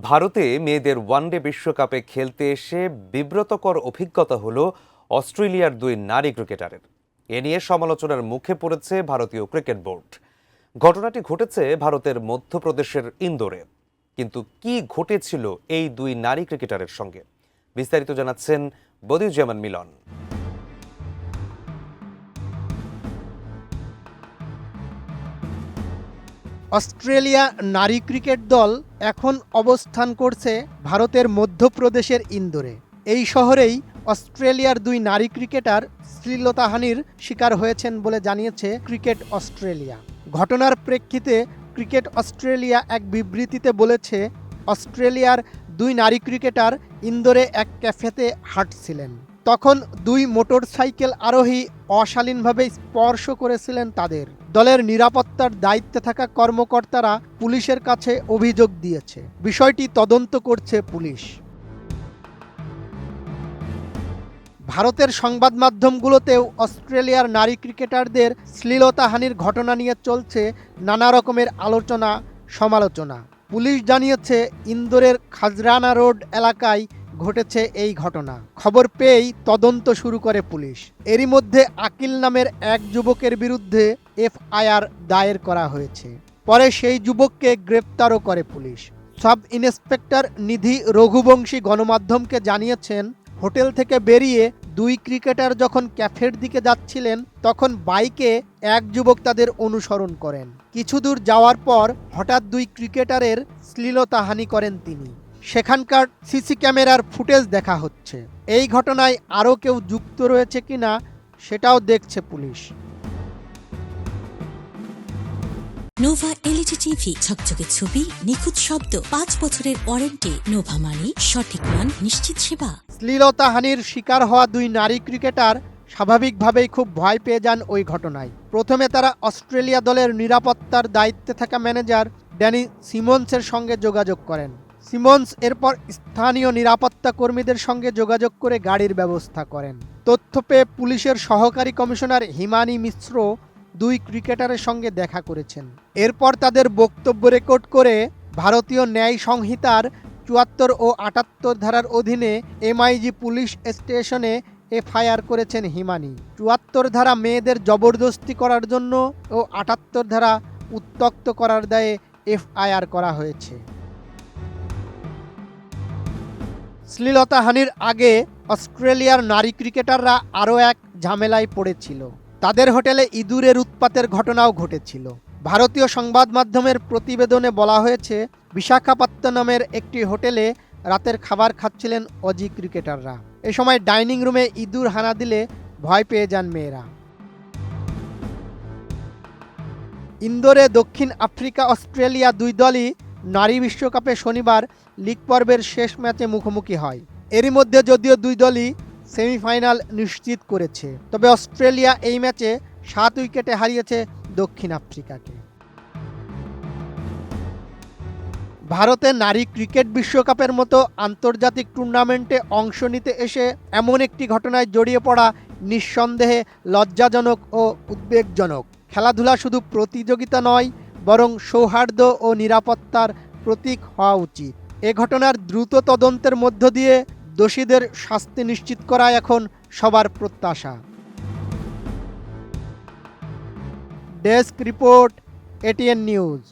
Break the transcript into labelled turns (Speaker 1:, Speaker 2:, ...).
Speaker 1: ভারতে মেয়েদের ওয়ানডে বিশ্বকাপে খেলতে এসে বিব্রতকর অভিজ্ঞতা হলো অস্ট্রেলিয়ার দুই নারী ক্রিকেটারের। এ নিয়ে সমালোচনার মুখে পড়েছে ভারতীয় ক্রিকেট বোর্ড। ঘটনাটি ঘটেছে ভারতের মধ্যপ্রদেশের ইন্দোরে। কিন্তু কি ঘটেছিল এই দুই নারী ক্রিকেটারের সঙ্গে, বিস্তারিত জানাচ্ছেন বদিউজ্জামান মিলন।
Speaker 2: অস্ট্রেলিয়া নারী ক্রিকেট দল এখন অবস্থান করছে ভারতের মধ্যপ্রদেশের ইন্দোরে। এই শহরেই অস্ট্রেলিয়ার দুই নারী ক্রিকেটার শ্লীলতাহানির শিকার হয়েছেন বলে জানিয়েছে ক্রিকেট অস্ট্রেলিয়া। ঘটনার প্রেক্ষিতে ক্রিকেট অস্ট্রেলিয়া এক বিবৃতিতে বলেছে, অস্ট্রেলিয়ার দুই নারী ক্রিকেটার ইন্দোরে এক ক্যাফেতে হাঁটছিলেন। তখন দুই মোটরসাইকেল আরোহী অশালীনভাবে স্পর্শ করেছিলেন তাদের। দলের নিরাপত্তার দায়িত্বে থাকা কর্মকর্তারা পুলিশের কাছে অভিযোগ দিয়েছে। বিষয়টি তদন্ত করছে পুলিশ। ভারতের সংবাদ মাধ্যমগুলোতেও অস্ট্রেলিয়ার নারী ক্রিকেটারদের শ্লীলতাহানির ঘটনা নিয়ে চলছে নানা রকমের আলোচনা সমালোচনা। পুলিশ জানিয়েছে, ইন্দোরের খাজরানা রোড এলাকায় ঘটেছে এই ঘটনা। খবর পেয়েই তদন্ত শুরু করে পুলিশ। এরই মধ্যে আকিল নামের এক যুবকের বিরুদ্ধে এফআইআর দায়ের করা হয়েছে। পরে সেই যুবককে গ্রেপ্তারও করে পুলিশ। সাব ইন্সপেক্টর নিধি রঘুবংশী গণমাধ্যমকে জানিয়েছেন, হোটেল থেকে বেরিয়ে দুই ক্রিকেটার যখন ক্যাফের দিকে যাচ্ছিলেন, তখন বাইকে এক যুবক তাদের অনুসরণ করেন। কিছু দূর যাওয়ার পর হঠাৎ দুই ক্রিকেটারের শ্লীলতাহানি করেন তিনি। সেখানকার সিসি ক্যামেরার ফুটেজ দেখা হচ্ছে। এই ঘটনায় আরও কেউ যুক্ত রয়েছে কিনা সেটাও দেখছে পুলিশ।
Speaker 3: নোভা এলইডি টিভি, ঝকঝকে ছবি, নিখুঁত শব্দ, 5 বছরের ওয়ারেন্টি। নোভা মানি সঠিক মান, নিশ্চিত সেবা।
Speaker 2: শ্লীলতাহানির শিকার হওয়া দুই নারী ক্রিকেটার স্বাভাবিকভাবেই খুব ভয় পেয়ে যান ওই ঘটনায়। প্রথমে তারা অস্ট্রেলিয়া দলের নিরাপত্তার দায়িত্বে থাকা ম্যানেজার ড্যানি সিমন্সের সঙ্গে যোগাযোগ করেন। সিমন্স এরপর স্থানীয় নিরাপত্তা কর্মীদের সঙ্গে যোগাযোগ করে গাড়ির ব্যবস্থা করেন। তথ্য পেয়ে পুলিশের সহকারী কমিশনার হিমানি মিশ্র দুই ক্রিকেটারের সঙ্গে দেখা করেছেন। এরপর তাদের বক্তব্য রেকর্ড করে ভারতীয় ন্যায় সংহিতার ৭৪ ও ৭৮ ধারার অধীনে এমআইজি পুলিশ স্টেশনে এফআইআর করেছেন হিমানি। ৭৪ ধারা মেয়েদের জবরদস্তি করার জন্য ও ৭৮ ধারা উত্ত্যক্ত করার দায়ে এফআইআর করা হয়েছে। শ্লীলতাহানির আগে অস্ট্রেলিয়ার নারী ক্রিকেটাররা আরও এক ঝামেলায় পড়েছিল। তাদের হোটেলে ইঁদুরের উৎপাতের ঘটনাও ঘটেছিল। ভারতীয় সংবাদ মাধ্যমের প্রতিবেদনে বলা হয়েছে, বিশাখাপত্তনমের একটি হোটেলে রাতের খাবার খাচ্ছিলেন অজি ক্রিকেটাররা। এ সময় ডাইনিং রুমে ইঁদুর হানা দিলে ভয় পেয়ে যান মেয়েরা। ইন্দোরে দক্ষিণ আফ্রিকা অস্ট্রেলিয়া দুই দলই নারী বিশ্বকাপে শনিবার লিগ পর্বের শেষ ম্যাচে মুখোমুখি হয়। এরই মধ্যে যদিও দুই দলই সেমিফাইনাল নিশ্চিত করেছে, তবে অস্ট্রেলিয়া এই ম্যাচে 7 উইকেটে হারিয়েছে দক্ষিণ আফ্রিকাকে। ভারতে নারী ক্রিকেট বিশ্বকাপের মতো আন্তর্জাতিক টুর্নামেন্টে অংশ নিতে এসে এমন একটি ঘটনায় জড়িয়ে পড়া নিঃসন্দেহে লজ্জাজনক ও উদ্বেগজনক। খেলাধুলা শুধু প্রতিযোগিতা নয়, বরং সৌহার্দ্য ও নিরাপত্তার প্রতীক হওয়া উচিত। এ ঘটনার দ্রুত তদন্তের মধ্য দিয়ে দোষীদের শাস্তি নিশ্চিত করা এখন সবার প্রত্যাশা। Desk report, ATN news.